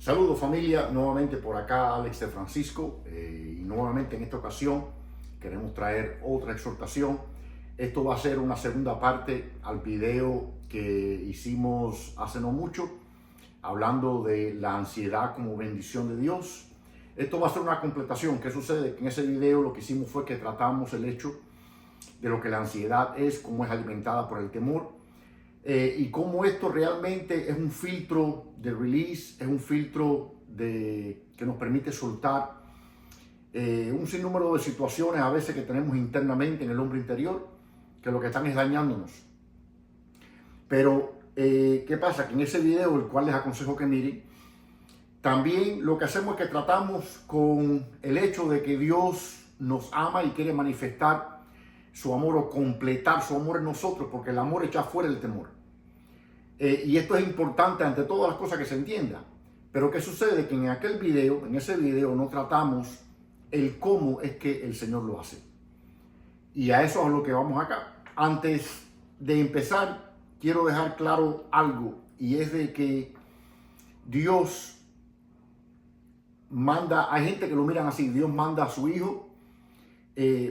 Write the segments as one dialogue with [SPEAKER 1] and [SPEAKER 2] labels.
[SPEAKER 1] Saludos familia, nuevamente por acá Alex de Francisco y nuevamente en esta ocasión queremos traer otra exhortación. Esto va a ser una segunda parte al video que hicimos hace no mucho, hablando de la ansiedad como bendición de Dios. Esto va a ser una completación. ¿Qué sucede? Que en ese video lo que hicimos fue que tratamos el hecho de lo que la ansiedad es, cómo es alimentada por el temor. Y cómo esto realmente es un filtro de release, es un filtro que nos permite soltar un sinnúmero de situaciones a veces que tenemos internamente en el hombre interior, que lo que están es dañándonos. Pero, ¿qué pasa? Que en ese video, el cual les aconsejo que miren, también lo que hacemos es que tratamos con el hecho de que Dios nos ama y quiere manifestar su amor o completar su amor en nosotros, porque el amor echa fuera el temor. Y esto es importante ante todas las cosas que se entienda. Pero ¿qué sucede? Que en ese video no tratamos el cómo es que el Señor lo hace. Y a eso es a lo que vamos acá. Antes de empezar, quiero dejar claro algo, y es de que Dios manda, hay gente que lo miran así, Dios manda a su Hijo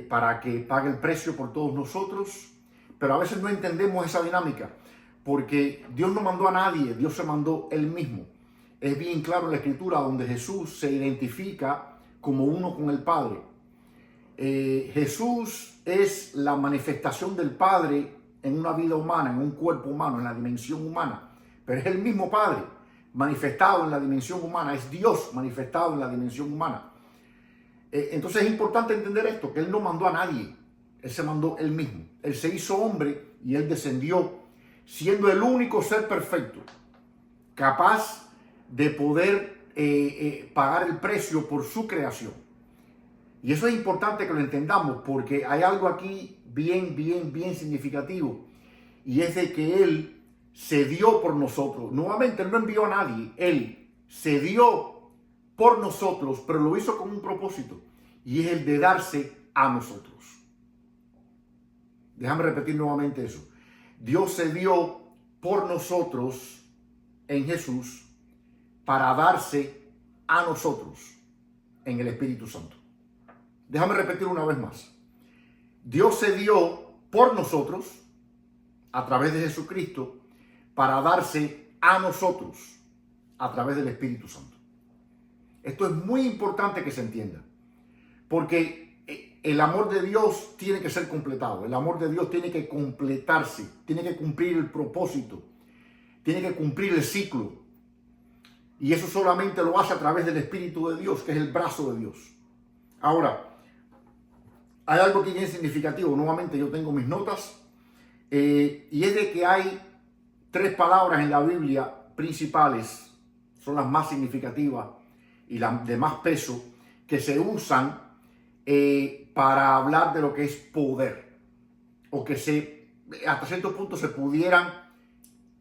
[SPEAKER 1] para que pague el precio por todos nosotros, pero a veces no entendemos esa dinámica. Porque Dios no mandó a nadie, Dios se mandó Él mismo. Es bien claro en la Escritura donde Jesús se identifica como uno con el Padre. Jesús es la manifestación del Padre en una vida humana, en un cuerpo humano, en la dimensión humana. Pero es el mismo Padre manifestado en la dimensión humana, es Dios manifestado en la dimensión humana. Entonces es importante entender esto, que Él no mandó a nadie, Él se mandó Él mismo. Él se hizo hombre y Él descendió, siendo el único ser perfecto, capaz de poder pagar el precio por su creación. Y eso es importante que lo entendamos, porque hay algo aquí bien significativo, y es de que Él se dio por nosotros. Nuevamente, Él no envió a nadie, Él se dio por nosotros, pero lo hizo con un propósito, y es el de darse a nosotros. Déjame repetir nuevamente eso. Dios se dio por nosotros en Jesús para darse a nosotros en el Espíritu Santo. Déjame repetir una vez más. Dios se dio por nosotros a través de Jesucristo para darse a nosotros a través del Espíritu Santo. Esto es muy importante que se entienda, porque el amor de Dios tiene que ser completado. El amor de Dios tiene que completarse, tiene que cumplir el propósito, tiene que cumplir el ciclo. Y eso solamente lo hace a través del Espíritu de Dios, que es el brazo de Dios. Ahora, hay algo que es significativo. Nuevamente yo tengo mis notas. Y es de que hay 3 palabras en la Biblia principales, son las más significativas y las de más peso, que se usan para hablar de lo que es poder, o que hasta cierto punto se pudieran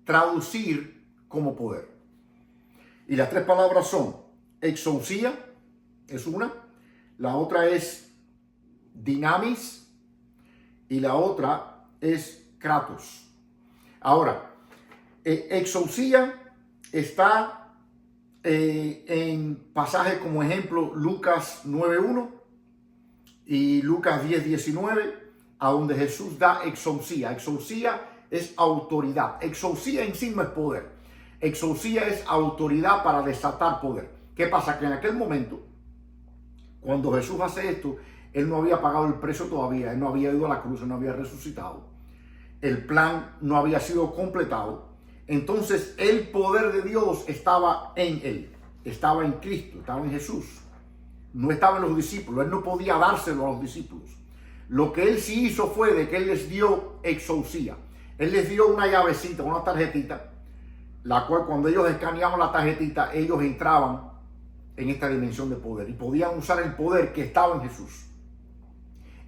[SPEAKER 1] traducir como poder. Y las 3 palabras son exousia, es una, la otra es dinamis y la otra es kratos. Ahora, exousia está en pasajes como ejemplo Lucas 9:1 y Lucas 10:19, a donde Jesús da exousia. Exousia es autoridad. Exousia en sí no es poder. Exousia es autoridad para desatar poder. ¿Qué pasa? Que en aquel momento, cuando Jesús hace esto, Él no había pagado el precio todavía. Él no había ido a la cruz, Él no había resucitado. El plan no había sido completado. Entonces el poder de Dios estaba en Él. Estaba en Cristo, estaba en Jesús. No estaba en los discípulos. Él no podía dárselo a los discípulos. Lo que Él sí hizo fue de que Él les dio exousia. Él les dio una llavecita, una tarjetita, la cual cuando ellos escaneaban la tarjetita, ellos entraban en esta dimensión de poder y podían usar el poder que estaba en Jesús.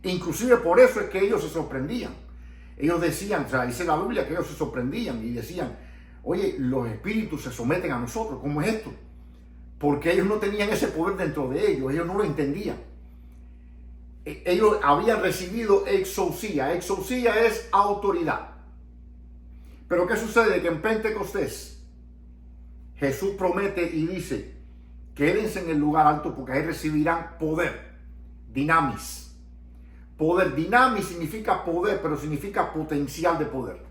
[SPEAKER 1] Inclusive por eso es que ellos se sorprendían. Ellos decían, o sea, dice la Biblia que ellos se sorprendían y decían, oye, los espíritus se someten a nosotros, ¿cómo es esto? Porque ellos no tenían ese poder dentro de ellos no lo entendían. Ellos habían recibido exousia. Exousia es autoridad. Pero ¿qué sucede? Que en Pentecostés Jesús promete y dice, quédense en el lugar alto porque ahí recibirán poder, dinamis. Poder, dinamis significa poder, pero significa potencial de poder.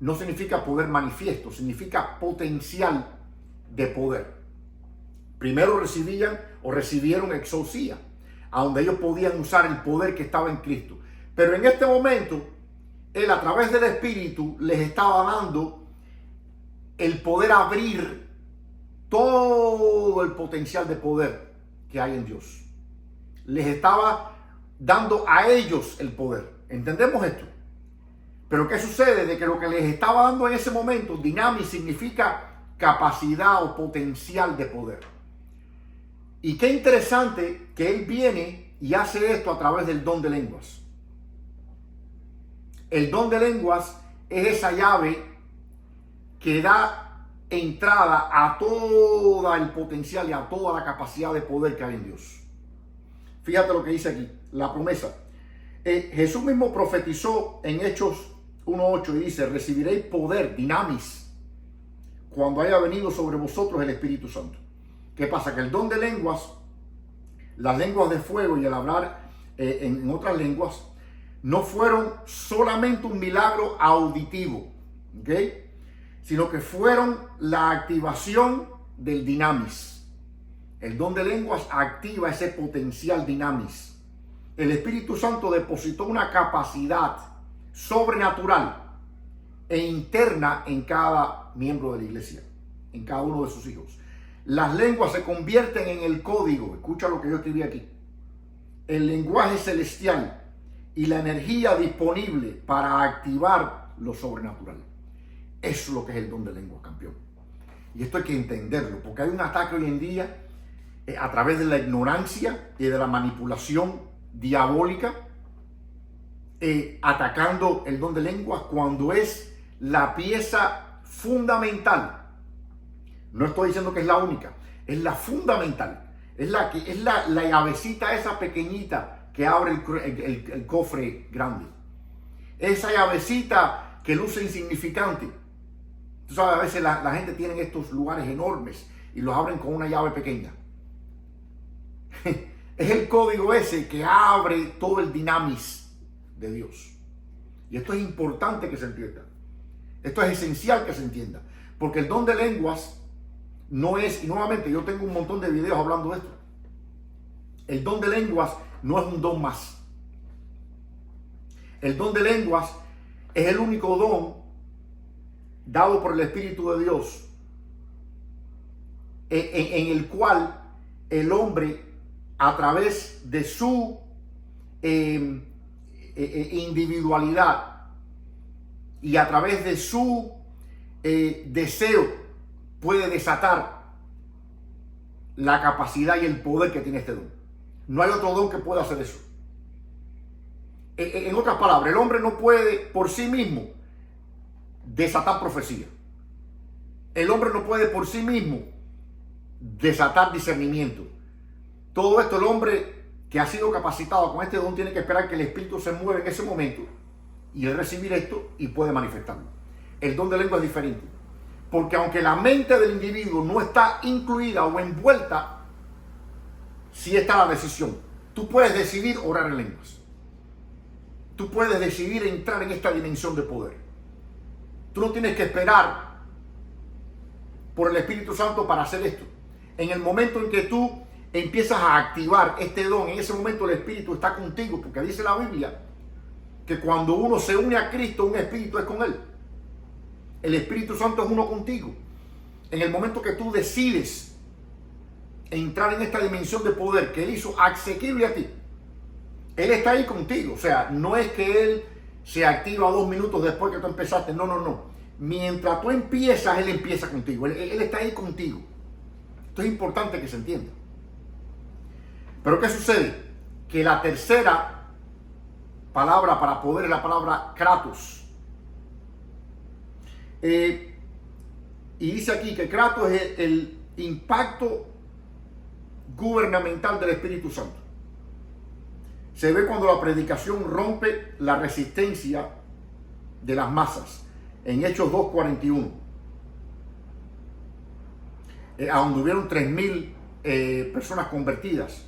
[SPEAKER 1] No significa poder manifiesto, significa potencial de poder. Primero recibieron exousia, a donde ellos podían usar el poder que estaba en Cristo. Pero en este momento, Él a través del Espíritu les estaba dando el poder abrir todo el potencial de poder que hay en Dios. Les estaba dando a ellos el poder. ¿Entendemos esto? Pero ¿qué sucede? De que lo que les estaba dando en ese momento, dinamis, significa capacidad o potencial de poder. Y qué interesante que Él viene y hace esto a través del don de lenguas. El don de lenguas es esa llave que da entrada a todo el potencial y a toda la capacidad de poder que hay en Dios. Fíjate lo que dice aquí, la promesa. Jesús mismo profetizó en Hechos 1:8 y dice, recibiréis poder, dinamis, cuando haya venido sobre vosotros el Espíritu Santo. ¿Qué pasa? Que el don de lenguas, las lenguas de fuego y el hablar en otras lenguas, no fueron solamente un milagro auditivo, ¿ok? Sino que fueron la activación del dinamis. El don de lenguas activa ese potencial dinamis. El Espíritu Santo depositó una capacidad sobrenatural e interna en cada miembro de la iglesia, en cada uno de sus hijos. Las lenguas se convierten en el código. Escucha lo que yo escribí aquí. El lenguaje celestial y la energía disponible para activar lo sobrenatural. Eso es lo que es el don de lenguas, campeón. Y esto hay que entenderlo, porque hay un ataque hoy en día a través de la ignorancia y de la manipulación diabólica, atacando el don de lenguas cuando es la pieza fundamental. No estoy diciendo que es la única, es la fundamental. Es la llavecita esa pequeñita que abre el cofre grande. Esa llavecita que luce insignificante. Tú sabes, a veces la gente tiene estos lugares enormes y los abren con una llave pequeña. Es el código ese que abre todo el dinamis de Dios. Y esto es importante que se entienda. Esto es esencial que se entienda. Porque el don de lenguas no es, y nuevamente yo tengo un montón de videos hablando de esto. El don de lenguas no es un don más. El don de lenguas es el único don dado por el Espíritu de Dios en el cual el hombre, a través de su individualidad y a través de su deseo, puede desatar la capacidad y el poder que tiene este don. No hay otro don que pueda hacer eso. En otras palabras, el hombre no puede por sí mismo desatar profecía. El hombre no puede por sí mismo desatar discernimiento. Todo esto, el hombre que ha sido capacitado con este don tiene que esperar que el Espíritu se mueva en ese momento y él recibir esto y puede manifestarlo. El don de lengua es diferente, porque aunque la mente del individuo no está incluida o envuelta, sí está la decisión. Tú puedes decidir orar en lenguas. Tú puedes decidir entrar en esta dimensión de poder. Tú no tienes que esperar por el Espíritu Santo para hacer esto. En el momento en que tú empiezas a activar este don, en ese momento el Espíritu está contigo, porque dice la Biblia que cuando uno se une a Cristo, un espíritu es con él. El Espíritu Santo es uno contigo. En el momento que tú decides entrar en esta dimensión de poder que él hizo asequible a ti, él está ahí contigo. O sea, no es que él se activa 2 minutos después que tú empezaste. No, no, no. Mientras tú empiezas, él empieza contigo. Él está ahí contigo. Esto es importante que se entienda. Pero ¿qué sucede? Que la tercera palabra para poder es la palabra kratos. Y dice aquí que kratos es el impacto gubernamental del Espíritu Santo. Se ve cuando la predicación rompe la resistencia de las masas. En Hechos 2:41. a donde hubieron 3.000 personas convertidas.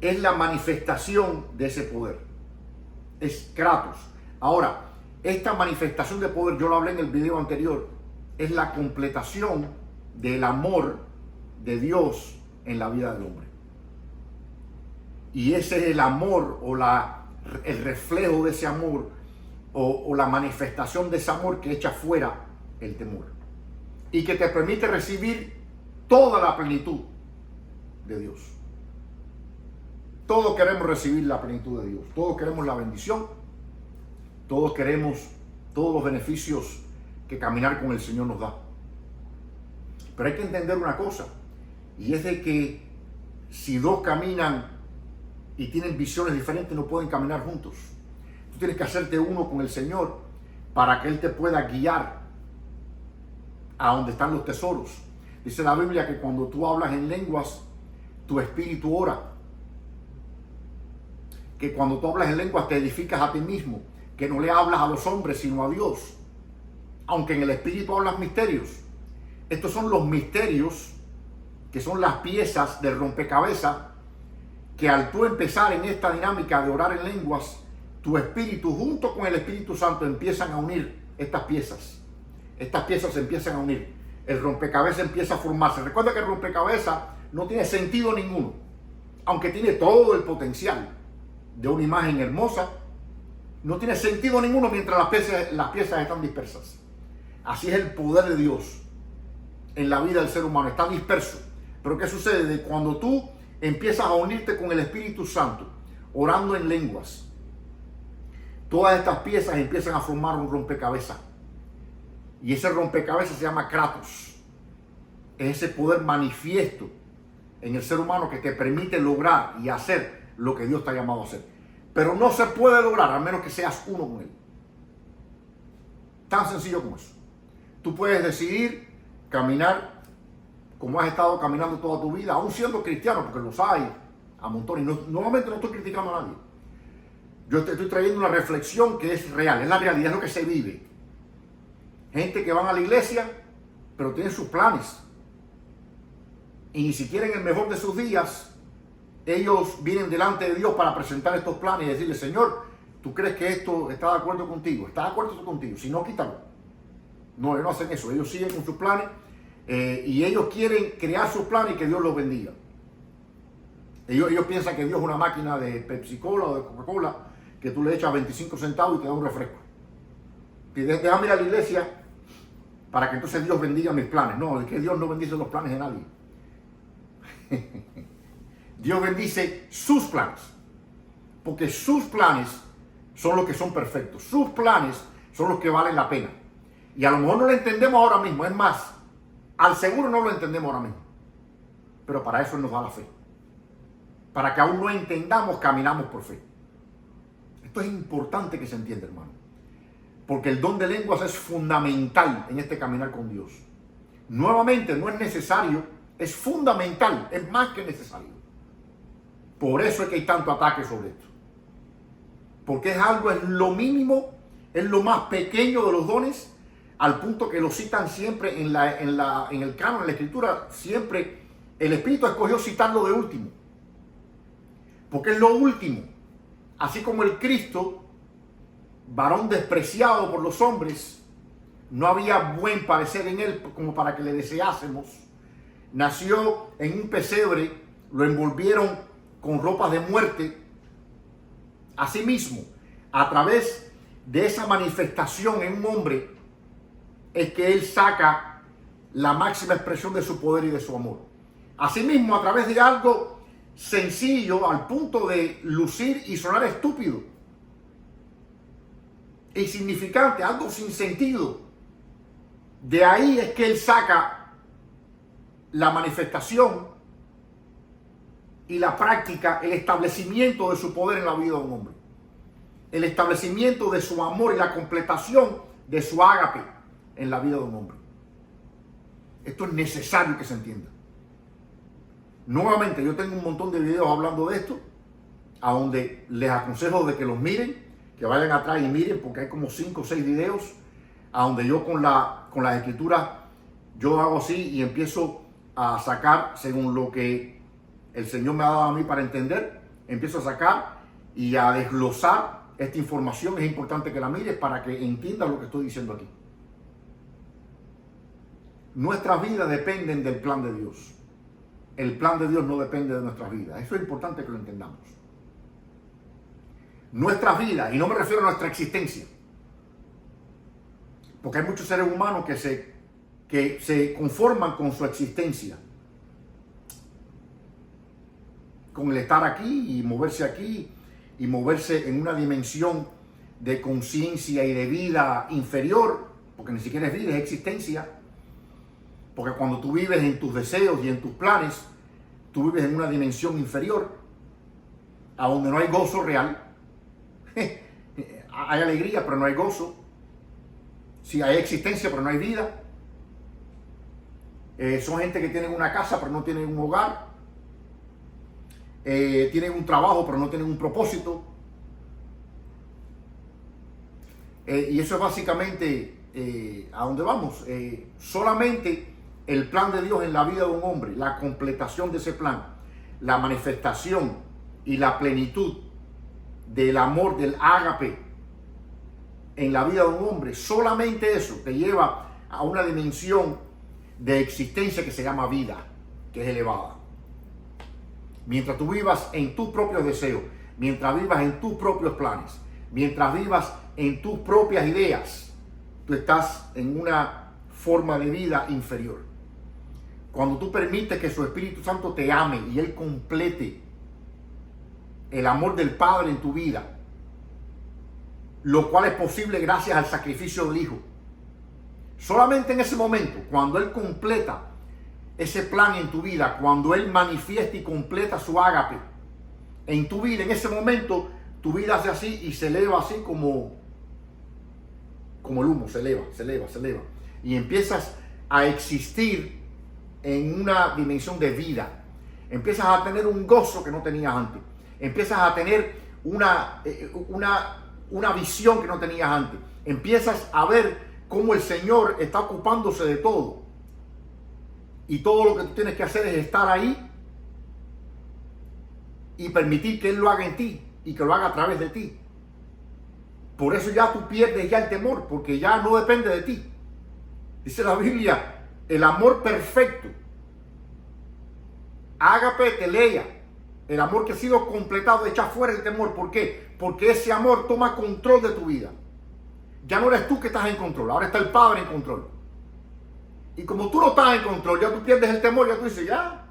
[SPEAKER 1] Es la manifestación de ese poder. Es Kratos. Ahora, esta manifestación de poder, yo lo hablé en el video anterior, es la completación del amor de Dios en la vida del hombre. Y ese es el amor o el reflejo de ese amor o la manifestación de ese amor que echa fuera el temor y que te permite recibir toda la plenitud de Dios. Todos queremos recibir la plenitud de Dios, todos queremos la bendición, todos queremos todos los beneficios que caminar con el Señor nos da. Pero hay que entender una cosa, y es de que si dos caminan y tienen visiones diferentes, no pueden caminar juntos. Tú tienes que hacerte uno con el Señor para que Él te pueda guiar a donde están los tesoros. Dice la Biblia que cuando tú hablas en lenguas, tu espíritu ora. Que cuando tú hablas en lenguas te edificas a ti mismo. Que no le hablas a los hombres sino a Dios. Aunque en el espíritu hablas misterios. Estos son los misterios que son las piezas del rompecabezas que al tú empezar en esta dinámica de orar en lenguas, tu espíritu junto con el Espíritu Santo empiezan a unir estas piezas. Estas piezas se empiezan a unir. El rompecabezas empieza a formarse. Recuerda que el rompecabezas no tiene sentido ninguno, aunque tiene todo el potencial de una imagen hermosa. No tiene sentido ninguno mientras las piezas están dispersas. Así es el poder de Dios en la vida del ser humano. Está disperso. Pero ¿qué sucede? De cuando tú empiezas a unirte con el Espíritu Santo, orando en lenguas, todas estas piezas empiezan a formar un rompecabezas. Y ese rompecabezas se llama Kratos. Es ese poder manifiesto en el ser humano que te permite lograr y hacer lo que Dios te ha llamado a hacer. Pero no se puede lograr a menos que seas uno con Él. Tan sencillo como eso. Tú puedes decidir caminar como has estado caminando toda tu vida, aún siendo cristiano, porque los hay a montones. Nuevamente no estoy criticando a nadie. Yo te estoy trayendo una reflexión que es real, es la realidad, es lo que se vive. Gente que van a la iglesia, pero tienen sus planes. Y ni siquiera en el mejor de sus días, ellos vienen delante de Dios para presentar estos planes y decirle: Señor, ¿tú crees que esto está de acuerdo contigo? ¿Está de acuerdo contigo? Si no, quítalo. No, ellos no hacen eso. Ellos siguen con sus planes y ellos quieren crear sus planes y que Dios los bendiga. Ellos piensan que Dios es una máquina de Pepsi Cola o de Coca-Cola que tú le echas 25 centavos y te da un refresco. Y déjame ir a la iglesia para que entonces Dios bendiga mis planes. No, es que Dios no bendice los planes de nadie. Dios bendice sus planes. Porque sus planes son los que son perfectos. Sus planes son los que valen la pena. Y a lo mejor no lo entendemos ahora mismo. Es más, al seguro no lo entendemos ahora mismo. Pero para eso Él nos da la fe. Para que aún no entendamos, caminamos por fe. Esto es importante que se entienda, hermano. Porque el don de lenguas es fundamental en este caminar con Dios. Nuevamente, no es necesario, es fundamental, es más que necesario. Por eso es que hay tanto ataque sobre esto. Porque es algo, es lo mínimo, es lo más pequeño de los dones, al punto que lo citan siempre en el canon, en la escritura, siempre el Espíritu escogió citarlo de último. Porque es lo último. Así como el Cristo, varón despreciado por los hombres, no había buen parecer en Él como para que le deseásemos. Nació en un pesebre, lo envolvieron con ropas de muerte. Asimismo, a través de esa manifestación en un hombre, es que Él saca la máxima expresión de su poder y de su amor. Asimismo, a través de algo sencillo, al punto de lucir y sonar estúpido, insignificante, algo sin sentido, de ahí es que Él saca la manifestación y la práctica, el establecimiento de su poder en la vida de un hombre, el establecimiento de su amor y la completación de su ágape en la vida de un hombre. Esto es necesario que se entienda. Nuevamente, yo tengo un montón de videos hablando de esto, a donde les aconsejo de que los miren, que vayan atrás y miren, porque hay como 5 o 6 videos, a donde yo con las escrituras yo hago así y empiezo a sacar según lo que el Señor me ha dado a mí para entender. Empiezo a sacar y a desglosar esta información. Es importante que la mires para que entiendas lo que estoy diciendo aquí. Nuestras vidas dependen del plan de Dios. El plan de Dios no depende de nuestras vidas. Eso es importante que lo entendamos. Nuestras vidas, y no me refiero a nuestra existencia, porque hay muchos seres humanos que se conforman con su existencia, con el estar aquí y moverse en una dimensión de conciencia y de vida inferior, porque ni siquiera es vida, es existencia. Porque cuando tú vives en tus deseos y en tus planes, tú vives en una dimensión inferior, a donde no hay gozo real. Hay alegría, pero no hay gozo. Sí, hay existencia, pero no hay vida. Son gente que tienen una casa, pero no tienen un hogar. Tienen un trabajo, pero no tienen un propósito. Y eso es básicamente a dónde vamos. Solamente el plan de Dios en la vida de un hombre, la completación de ese plan, la manifestación y la plenitud del amor, del ágape en la vida de un hombre, solamente eso te lleva a una dimensión de existencia que se llama vida, que es elevada. Mientras tú vivas en tus propios deseos, mientras vivas en tus propios planes, mientras vivas en tus propias ideas, tú estás en una forma de vida inferior. Cuando tú permites que su Espíritu Santo te ame y Él complete el amor del Padre en tu vida, lo cual es posible gracias al sacrificio del Hijo. Solamente en ese momento, cuando Él completa ese plan en tu vida, cuando Él manifiesta y completa su ágape en tu vida, en ese momento tu vida hace así y se eleva así como el humo, se eleva. Y empiezas a existir en una dimensión de vida. Empiezas a tener un gozo que no tenías antes. Empiezas a tener una visión que no tenías antes. Empiezas a ver cómo el Señor está ocupándose de todo. Y todo lo que tú tienes que hacer es estar ahí y permitir que Él lo haga en ti y que lo haga a través de ti. Por eso ya tú pierdes ya el temor, porque ya no depende de ti. Dice la Biblia, el amor perfecto, ágape teleia, el amor que ha sido completado, echa fuera el temor. ¿Por qué? Porque ese amor toma control de tu vida. Ya no eres tú que estás en control, ahora está el Padre en control. Y como tú no estás en control, ya tú pierdes el temor, ya tú dices, ya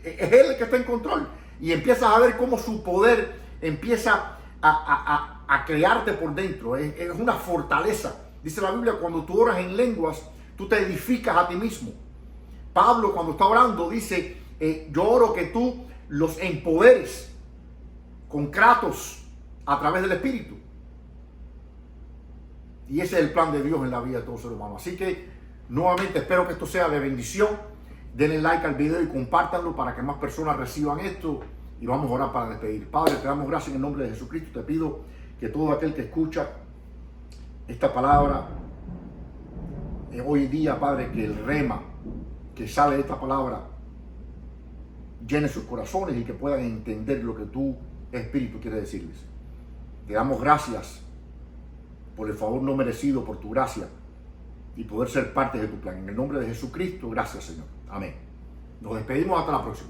[SPEAKER 1] es Él el que está en control. Y empiezas a ver cómo su poder empieza a crearte por dentro. Es una fortaleza. Dice la Biblia, cuando tú oras en lenguas, tú te edificas a ti mismo. Pablo, cuando está orando, dice, yo oro que tú los empoderes con kratos a través del Espíritu. Y ese es el plan de Dios en la vida de todo ser humano. Así que, nuevamente, espero que esto sea de bendición. Denle like al video y compártanlo para que más personas reciban esto. Y vamos a orar para despedir. Padre, te damos gracias en el nombre de Jesucristo. Te pido que todo aquel que escucha esta palabra, hoy día, Padre, que el rema que sale de esta palabra llene sus corazones y que puedan entender lo que tu Espíritu quiere decirles. Te damos gracias por el favor no merecido, por tu gracia y poder ser parte de tu plan. En el nombre de Jesucristo, gracias, Señor. Amén. Nos despedimos hasta la próxima.